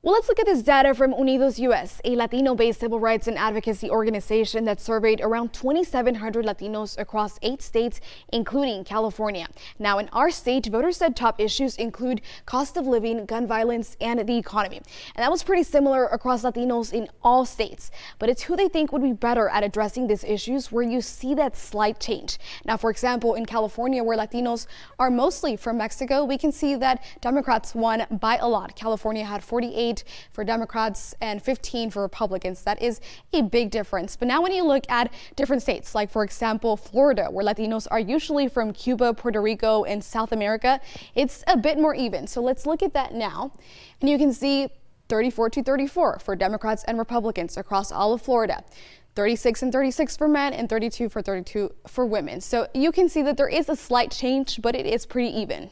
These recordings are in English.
Well, let's look at this data from Unidos US, a Latino-based civil rights and advocacy organization that surveyed around 2,700 Latinos across 8 states, including California. Now, in our state, voters said top issues include cost of living, gun violence, and the economy. And that was pretty similar across Latinos in all states. But it's who they think would be better at addressing these issues where you see that slight change. Now, for example, in California, where Latinos are mostly from Mexico, we can see that Democrats won by a lot. California had 48 for Democrats and 15 for Republicans. That is a big difference. But now when you look at different states, like for example, Florida, where Latinos are usually from Cuba, Puerto Rico, and South America, it's a bit more even. So let's look at that now. And you can see 34-34 for Democrats and Republicans across all of Florida. 36 and 36 for men and 32 for women. So you can see that there is a slight change, but it is pretty even.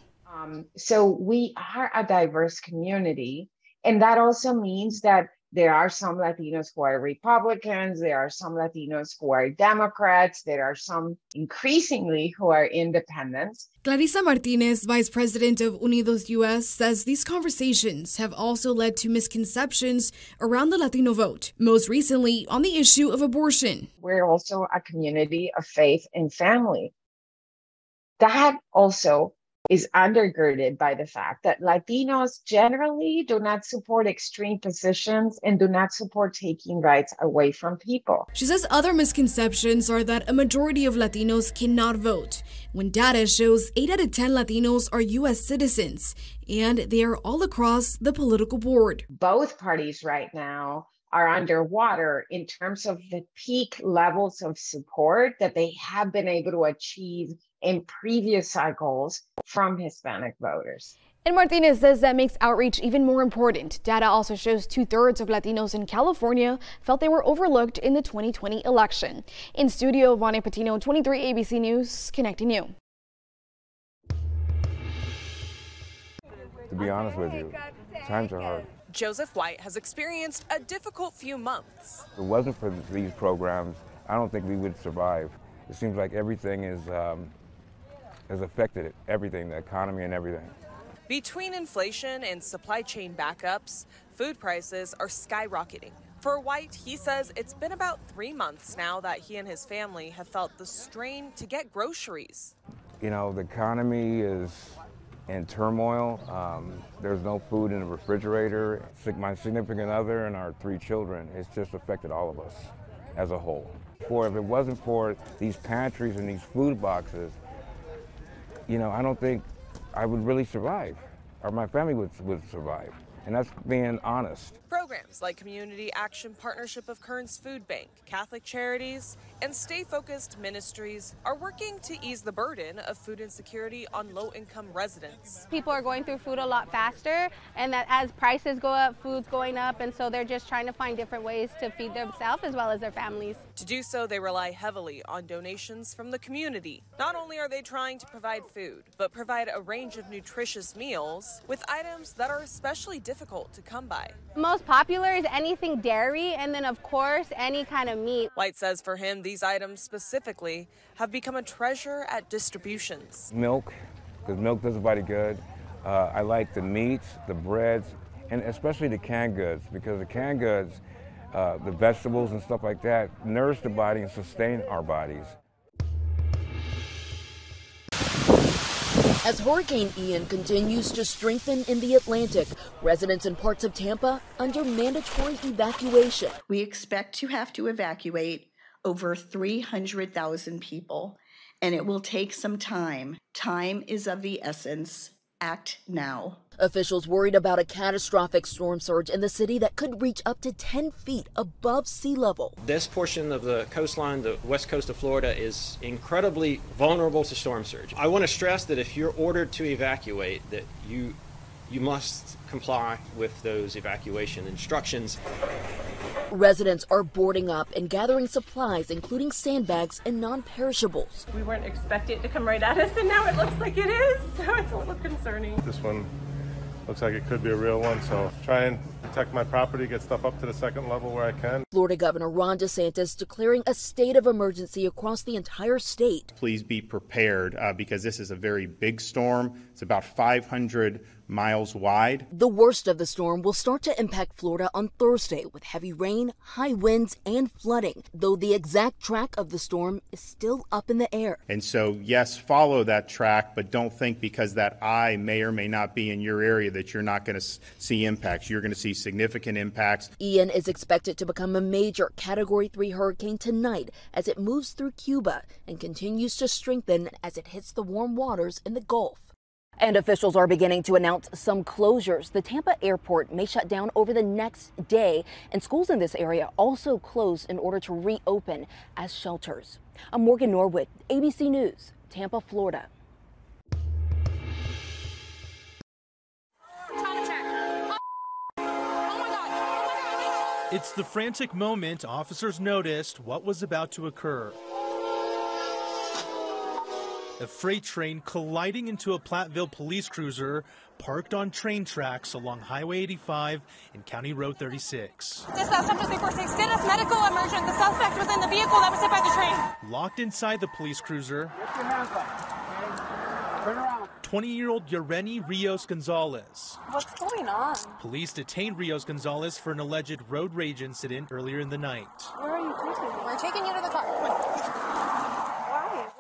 So we are a diverse community. And that also means that there are some Latinos who are Republicans, there are some Latinos who are Democrats, there are some increasingly who are independents. Clarissa Martinez, vice president of Unidos US, says these conversations have also led to misconceptions around the Latino vote, most recently on the issue of abortion. We're also a community of faith and family. That also is undergirded by the fact that Latinos generally do not support extreme positions and do not support taking rights away from people. She says other misconceptions are that a majority of Latinos cannot vote, when data shows 8 out of 10 Latinos are U.S. citizens, and they are all across the political board. Both parties right now are underwater in terms of the peak levels of support that they have been able to achieve in previous cycles from Hispanic voters. And Martinez says that makes outreach even more important. Data also shows 2/3 of Latinos in California felt they were overlooked in the 2020 election. In studio, Vane Patino, 23 ABC News, connecting you. To be honest with you, times are hard. Joseph White has experienced a difficult few months. If it wasn't for these programs, I don't think we would survive. It seems like everything has affected everything, the economy and everything. Between inflation and supply chain backups, food prices are skyrocketing. For White, he says it's been about 3 months now that he and his family have felt the strain to get groceries. You know, the economy is in turmoil. There's no food in the refrigerator. My significant other and our 3 children, it's just affected all of us as a whole. If it wasn't for these pantries and these food boxes, you know, I don't think I would really survive, or my family would survive. And that's being honest. Programs like Community Action Partnership of Kern's Food Bank, Catholic Charities, and Stay Focused Ministries are working to ease the burden of food insecurity on low-income residents. People are going through food a lot faster, and that as prices go up, food's going up, and so they're just trying to find different ways to feed themselves as well as their families. To do so, they rely heavily on donations from the community. Not only are they trying to provide food, but provide a range of nutritious meals with items that are especially difficult to come by. Most popular is anything dairy, and then of course any kind of meat. White says for him, these items specifically have become a treasure at distributions. Milk, because milk does the body good. I like the meats, the breads, and especially the canned goods, because the canned goods, the vegetables and stuff like that, nourish the body and sustain our bodies. As Hurricane Ian continues to strengthen in the Atlantic, residents in parts of Tampa under mandatory evacuation. We expect to have to evacuate over 300,000 people, and it will take some time. Time is of the essence. Act now. Officials worried about a catastrophic storm surge in the city that could reach up to 10 feet above sea level. This portion of the coastline, the west coast of Florida, is incredibly vulnerable to storm surge. I want to stress that if you're ordered to evacuate, that you must comply with those evacuation instructions. Residents are boarding up and gathering supplies, including sandbags and non-perishables. We weren't expecting it to come right at us, and now it looks like it is, so it's a little concerning. This one looks like it could be a real one, so try and protect my property, get stuff up to the 2nd level where I can. Florida Governor Ron DeSantis declaring a state of emergency across the entire state. Please be prepared because this is a very big storm. It's about 500 miles wide. The worst of the storm will start to impact Florida on Thursday with heavy rain, high winds, and flooding, though the exact track of the storm is still up in the air. And so, yes, follow that track, but don't think because that eye may or may not be in your area that you're not going to see impacts. You're going to see significant impacts. Ian is expected to become a major Category 3 hurricane tonight as it moves through Cuba and continues to strengthen as it hits the warm waters in the Gulf. And officials are beginning to announce some closures. The Tampa airport may shut down over the next day, and schools in this area also closed in order to reopen as shelters. I'm Morgan Norwood, ABC News, Tampa, Florida. It's the frantic moment officers noticed what was about to occur. A freight train colliding into a Platteville police cruiser parked on train tracks along Highway 85 and County Road 36. Dispatch 346, status medical emergent. The suspect was in the vehicle that was hit by the train. Locked inside the police cruiser, Lift your hands up. Turn around. 20-year-old Yoreni Rios Gonzalez. What's going on? Police detained Rios Gonzalez for an alleged road rage incident earlier in the night. Where are you taking me? We're taking you to the car. Why?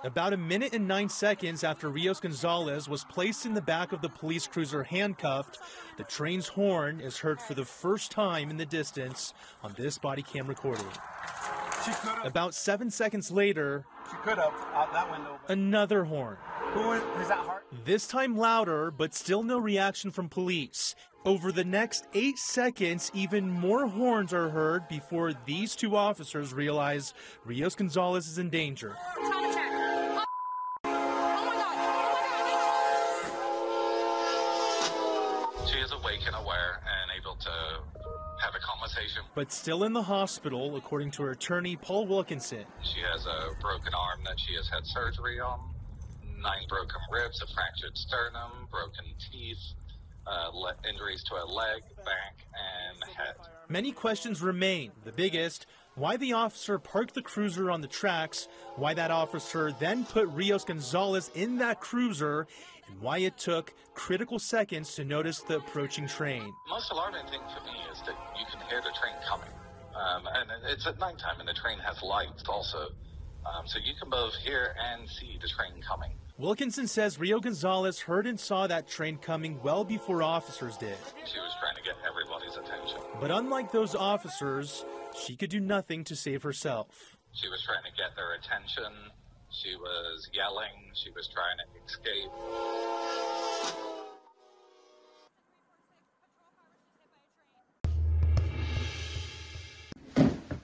About 1 minute and 9 seconds after Rios Gonzalez was placed in the back of the police cruiser handcuffed, the train's horn is heard for the first time in the distance on this body cam recording. About 7 seconds later, She could have out that window. another horn. Who is that heart? This time louder, but still no reaction from police. Over the next 8 seconds, even more horns are heard before these two officers realize Rios Gonzalez is in danger. Trauma check. She is awake and aware and able to have a conversation. But still in the hospital, according to her attorney, Paul Wilkinson. She has a broken arm that she has had surgery on, 9 broken ribs, a fractured sternum, broken teeth, injuries to her leg, back, and head. Many questions remain. The biggest, why the officer parked the cruiser on the tracks, why that officer then put Rios Gonzalez in that cruiser, and why it took critical seconds to notice the approaching train. Most alarming thing for me is that you can hear the train coming. And it's at nighttime, and the train has lights also. So you can both hear and see the train coming. Wilkinson says Rio Gonzalez heard and saw that train coming well before officers did. She was trying to get everybody's attention. But unlike those officers, she could do nothing to save herself. She was trying to get their attention. She was yelling. She was trying to escape.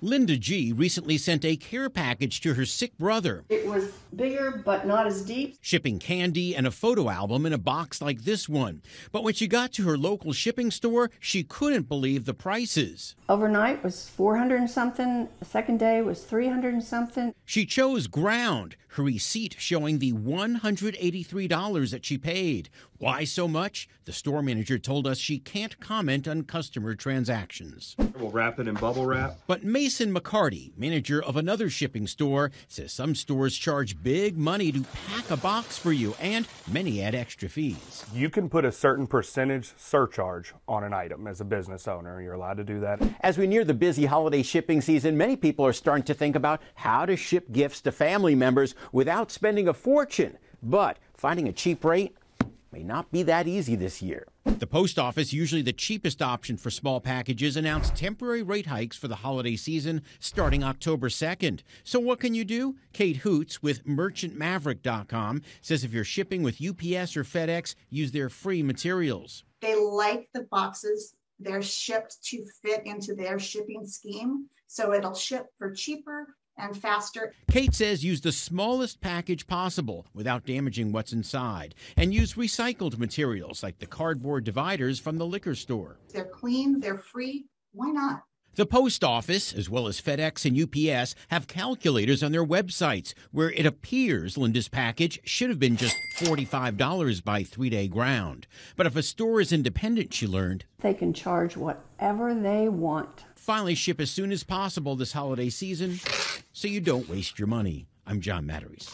Linda G. recently sent a care package to her sick brother. It was bigger, but not as deep. Shipping candy and a photo album in a box like this one. But when she got to her local shipping store, she couldn't believe the prices. Overnight was 400 and something. The second day was 300 and something. She chose ground, her receipt showing the $183 that she paid. Why so much? The store manager told us she can't comment on customer transactions. We'll wrap it in bubble wrap. But Mason McCarty, manager of another shipping store, says some stores charge big money to pack a box for you, and many add extra fees. You can put a certain percentage surcharge on an item as a business owner. You're allowed to do that. As we near the busy holiday shipping season, many people are starting to think about how to ship gifts to family members without spending a fortune. But finding a cheap rate may not be that easy this year. The post office, usually the cheapest option for small packages, announced temporary rate hikes for the holiday season starting October 2nd. So what can you do? Kate Hoots with merchantmaverick.com says if you're shipping with UPS or FedEx, use their free materials. They like the boxes. They're shipped to fit into their shipping scheme, so it'll ship for cheaper and faster. Kate says use the smallest package possible without damaging what's inside, and use recycled materials like the cardboard dividers from the liquor store. They're clean, they're free, why not? The post office, as well as FedEx and UPS, have calculators on their websites where it appears Linda's package should have been just $45 by 3-day ground. But if a store is independent, she learned, they can charge whatever they want. Finally, ship as soon as possible this holiday season so you don't waste your money. I'm John Matteries.